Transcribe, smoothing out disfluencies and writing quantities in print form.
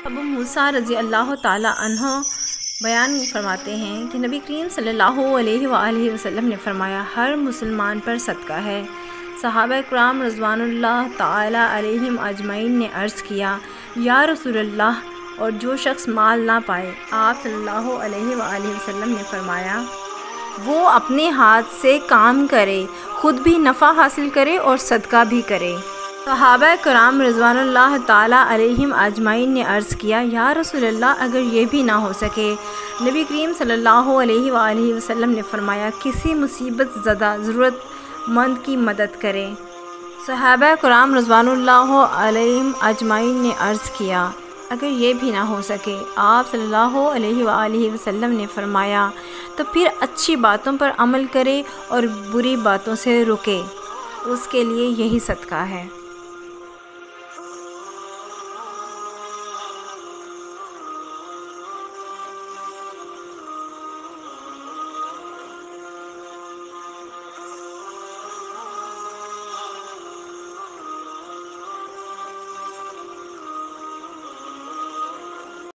ابو موسیٰ رضی اللہ تعالیٰ عنہ بیان فرماتے ہیں کہ نبی کریم صلی اللہ علیہ وآلہ وسلم نے فرمایا، ہر مسلمان پر صدقہ ہے۔ صحابہ کرام رضوان اللہ تعالیٰ علیہم اجمعین نے عرض کیا، یا رسول اللہ، اور جو شخص مال نہ پائے؟ آپ صلی اللہ علیہ وآلہ وسلم نے فرمایا، وہ اپنے ہاتھ سے کام کرے، خود بھی نفع حاصل کرے اور صدقہ بھی کرے۔ صحابہ کرام رضوان اللہ تعالیٰ علیہم اجمعین نے عرض کیا، یا رسول اللہ، اگر یہ بھی نہ ہو سکے؟ نبی کریم صلی اللہ علیہ وآلہ وسلم نے فرمایا، کسی مصیبت زدہ ضرورت مند کی مدد کرے۔ صحابہ کرام رضوان اللہ علیہم اجمعین نے عرض کیا، اگر یہ بھی نہ ہو سکے؟ آپ صلی اللہ علیہ وآلہ وسلم نے فرمایا، تو پھر اچھی باتوں پر عمل کرے اور بری باتوں سے رکے، اس کے لیے یہی صدقہ ہے۔